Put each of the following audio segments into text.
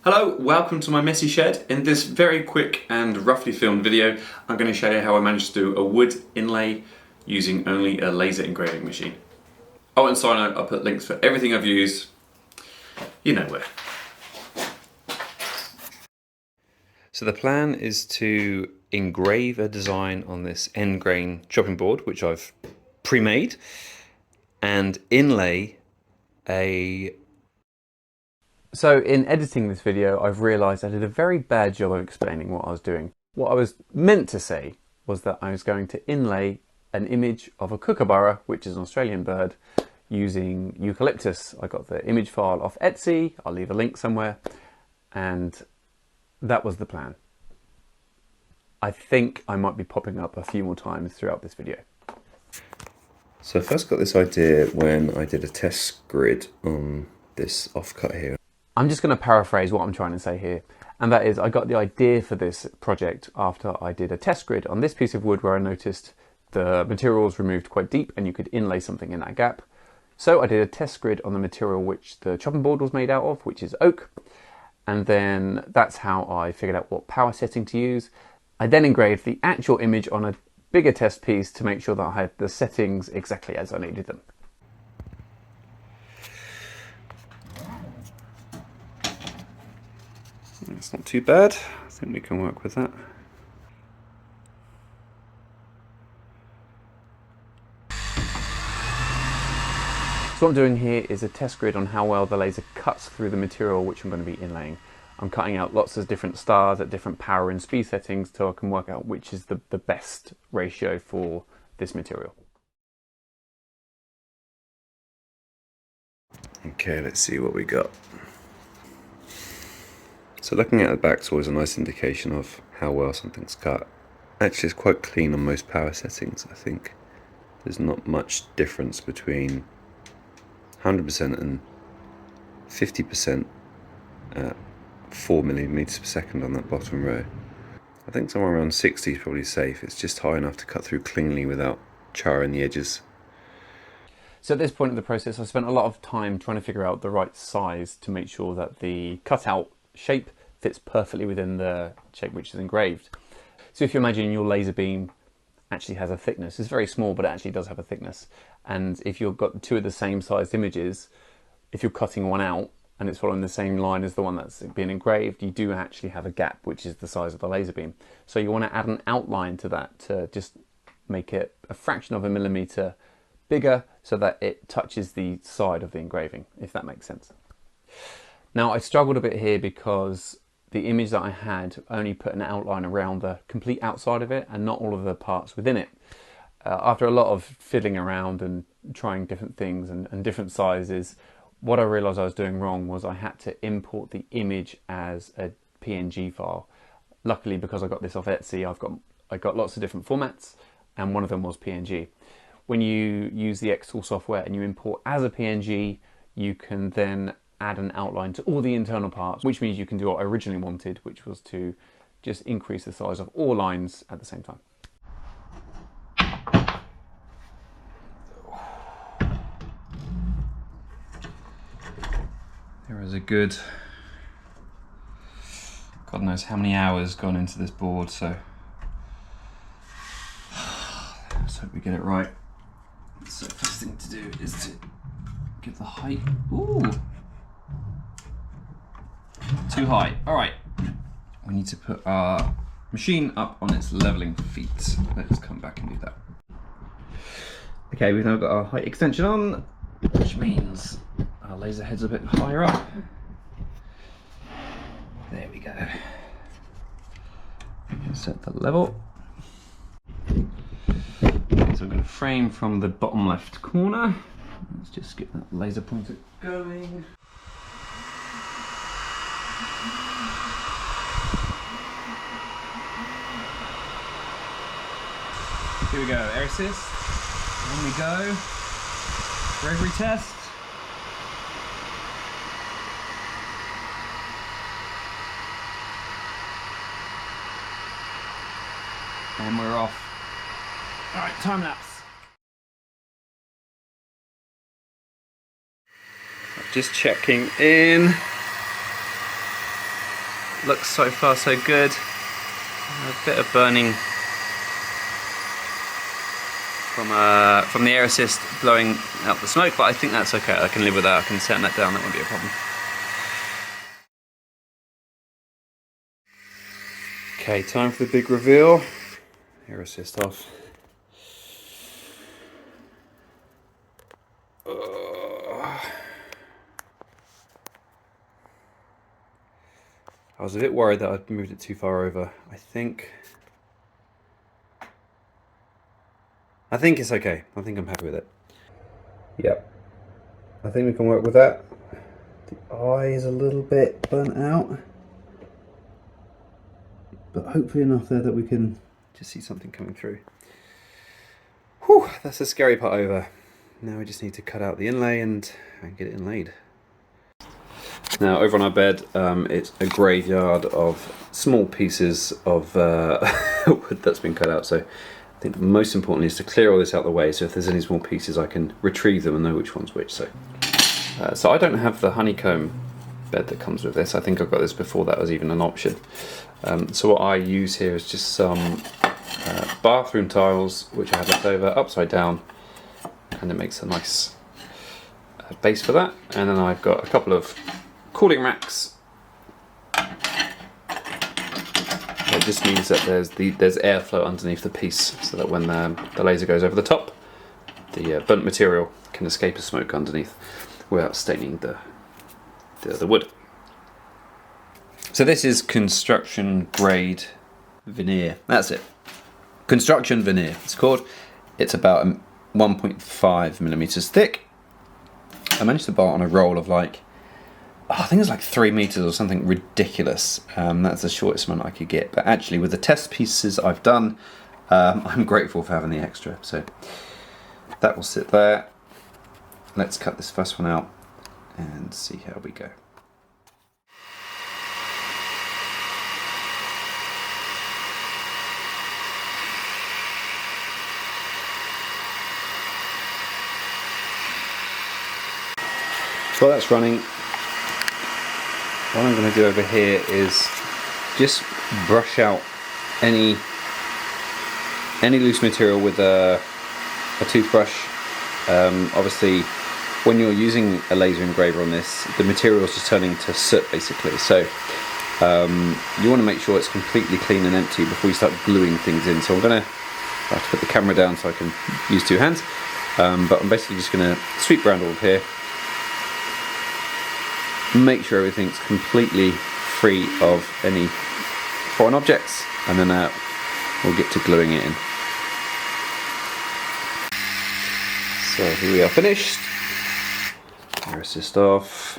Hello, welcome to my messy shed. In this very quick and roughly filmed video, I'm going to show you how I managed to do a wood inlay using only a laser engraving machine. Oh, and side note, I'll put links for everything I've used, you know where. So the plan is to engrave a design on this end grain chopping board, which I've pre-made, and inlay a... So in editing this video, I've realised I did a very bad job of explaining what I was doing. What I was meant to say was that I was going to inlay an image of a kookaburra, which is an Australian bird, using eucalyptus. I got the image file off Etsy, I'll leave a link somewhere, and that was the plan. I think I might be popping up a few more times throughout this video. So I first got this idea when I did a test grid on this offcut here. I'm just going to paraphrase what I'm trying to say here, and that is I got the idea for this project after I did a test grid on this piece of wood where I noticed the material was removed quite deep and you could inlay something in that gap. So I did a test grid on the material which the chopping board was made out of, which is oak, and then that's how I figured out what power setting to use. I then engraved the actual image on a bigger test piece to make sure that I had the settings exactly as I needed them. It's not too bad. I think we can work with that. So what I'm doing here is a test grid on how well the laser cuts through the material which I'm going to be inlaying. I'm cutting out lots of different stars at different power and speed settings so I can work out which is the best ratio for this material. Okay, let's see what we got. So looking at the back is always a nice indication of how well something's cut. Actually, it's quite clean on most power settings, I think. There's not much difference between 100% and 50% at 4 millimeters per second on that bottom row. I think somewhere around 60 is probably safe. It's just high enough to cut through cleanly without charring the edges. So at this point in the process, I spent a lot of time trying to figure out the right size to make sure that the cutout shape fits perfectly within the shape which is engraved. So if you imagine your laser beam actually has a thickness, it's very small but it actually does have a thickness, and if you've got two of the same sized images, if you're cutting one out and it's following the same line as the one that's been engraved, you do actually have a gap which is the size of the laser beam. So you want to add an outline to that to just make it a fraction of a millimeter bigger so that it touches the side of the engraving, if that makes sense. Now I struggled a bit here because the image that I had only put an outline around the complete outside of it and not all of the parts within it. After a lot of fiddling around and trying different things and different sizes, what I realised I was doing wrong was I had to import the image as a PNG file. Luckily, because I got this off Etsy, I got lots of different formats and one of them was PNG. When you use the xTool software and you import as a PNG, you can then add an outline to all the internal parts, which means you can do what I originally wanted, which was to just increase the size of all lines at the same time. There is a good, God knows how many hours gone into this board, so let's hope we get it right. So the first thing to do is to give the height, ooh, too high. All right, we need to put our machine up on its leveling feet. Let's come back and do that. Okay, we've now got our height extension on, which means our laser head's a bit higher up. There we go. We can set the level. So I'm going to frame from the bottom left corner. Let's just get that laser pointer going. Here we go, air assist. On we go. For every test. And we're off. All right, time lapse. Just checking in. looks so far so good. A bit of burning from the air assist blowing out the smoke, but I think that's okay. I can live with that. I can set that down. That won't be a problem. Okay, time for the big reveal. Air assist off. I was a bit worried that I'd moved it too far over. I think it's okay. I think I'm happy with it. Yep. I think we can work with that. The eye is a little bit burnt out, but hopefully enough there that we can just see something coming through. Whew, that's the scary part over. Now we just need to cut out the inlay and get it inlaid. Now over on our bed, it's a graveyard of small pieces of wood that's been cut out. So I think most importantly is to clear all this out of the way, so if there's any small pieces I can retrieve them and know which one's which. So I don't have the honeycomb bed that comes with this. I think I got this before that was even an option. So what I use here is just some bathroom tiles which I have left over upside down, and it makes a nice base for that. And then I've got a couple of cooling racks. It just means that there's airflow underneath the piece, so that when the laser goes over the top, the burnt material can escape as smoke underneath without staining the wood. So this is construction grade veneer. That's it. Construction veneer, it's called. It's about 1.5 millimeters thick. I managed to buy it on a roll of like, I think it's like 3 meters or something ridiculous. That's the shortest amount I could get. But actually, with the test pieces I've done, I'm grateful for having the extra. So that will sit there. Let's cut this first one out and see how we go. So while that's running, what I'm going to do over here is just brush out any loose material with a toothbrush. Obviously, when you're using a laser engraver on this, the material is just turning to soot basically. So you want to make sure it's completely clean and empty before you start gluing things in. So I'm going to have to put the camera down so I can use 2 hands. But I'm basically just going to sweep around all of here. Make sure everything's completely free of any foreign objects, and then we'll get to gluing it in. So here we are finished. Air assist off.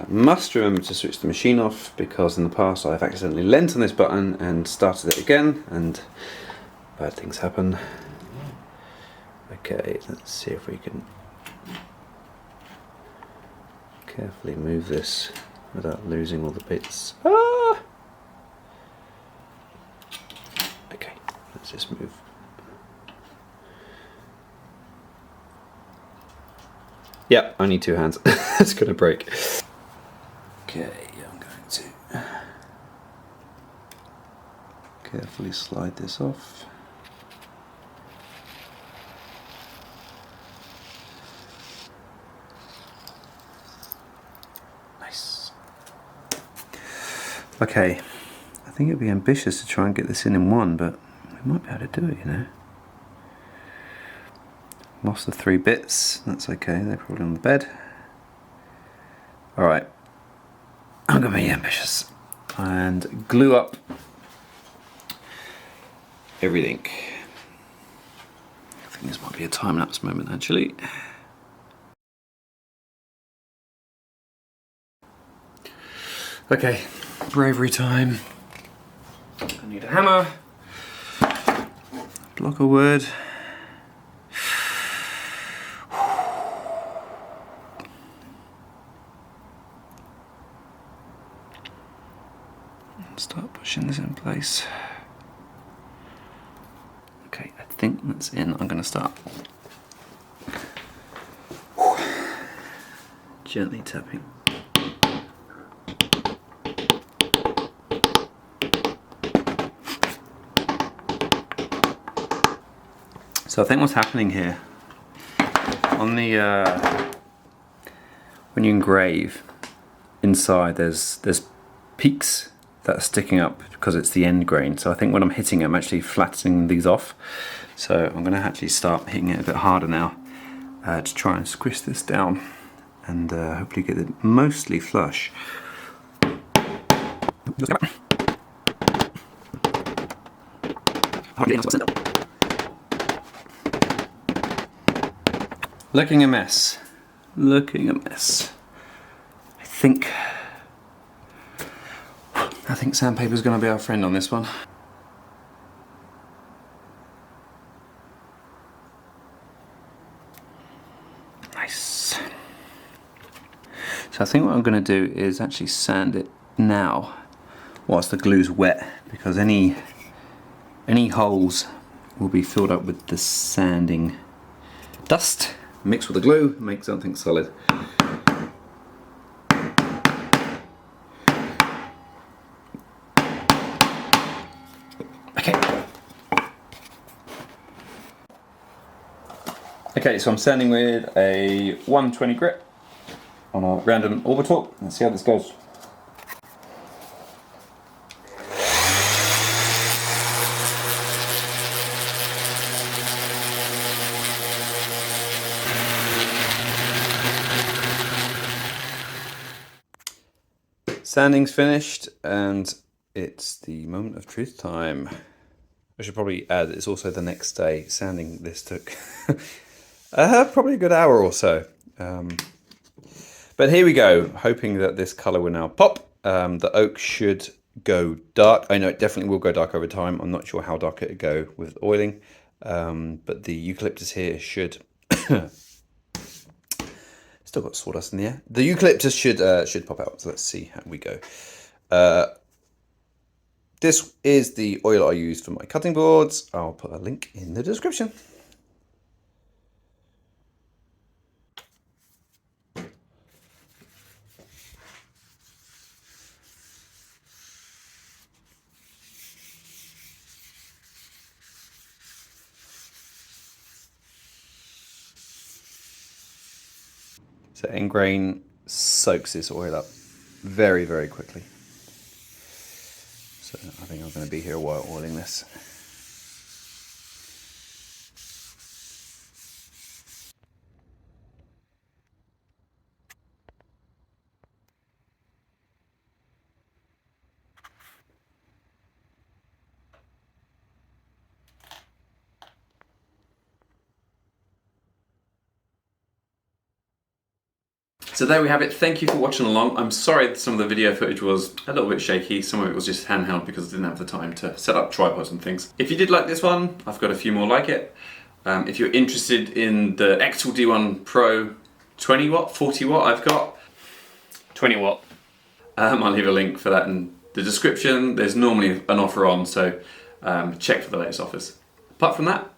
Must remember to switch the machine off, because in the past I've accidentally leant on this button and started it again, and bad things happen. Okay, let's see if we can carefully move this without losing all the bits. Ah! Okay, let's just move. Yep, I need 2 hands. It's gonna break. Okay, I'm going to carefully slide this off. Okay, I think it'd be ambitious to try and get this in one, but we might be able to do it, you know. Lost the 3 bits, that's okay, they're probably on the bed. Alright, I'm going to be ambitious and glue up everything. I think this might be a time-lapse moment actually. Okay, bravery time. I need a hammer, block of wood. Start pushing this in place. Okay, I think that's in. I'm going to start gently tapping. So I think what's happening here, on the, when you engrave, inside there's peaks that are sticking up because it's the end grain. So I think when I'm hitting it, I'm actually flattening these off. So I'm going to actually start hitting it a bit harder now to try and squish this down and hopefully get it mostly flush. Looking a mess. Looking a mess. I think sandpaper's going to be our friend on this one. Nice. So I think what I'm going to do is actually sand it now whilst the glue's wet, because any holes will be filled up with the sanding dust mixed with the glue, make something solid. Okay, so I'm sanding with a 120 grit on a random orbital. Let's see how this goes. Sanding's finished and it's the moment of truth time. I should probably add it's also the next day. Sanding this took probably a good hour or so. But here we go, hoping that this colour will now pop. The oak should go dark. I know it definitely will go dark over time. I'm not sure how dark it'll go with oiling. But the eucalyptus here should... Still got sawdust in the air. The eucalyptus should pop out. So let's see how we go. This is the oil I use for my cutting boards. I'll put a link in the description. So Engrain soaks this oil up very, very quickly. So I think I'm going to be here while oiling this. So there we have it. Thank you for watching along. I'm sorry that some of the video footage was a little bit shaky. Some of it was just handheld because I didn't have the time to set up tripods and things. If you did like this one, I've got a few more like it. If you're interested in the xTool D1 Pro 20 watt, 40 watt, I've got 20 watt. I'll leave a link for that in the description. There's normally an offer on, so check for the latest offers. Apart from that,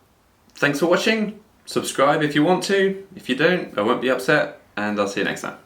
thanks for watching. Subscribe if you want to. If you don't, I won't be upset. And I'll see you next time.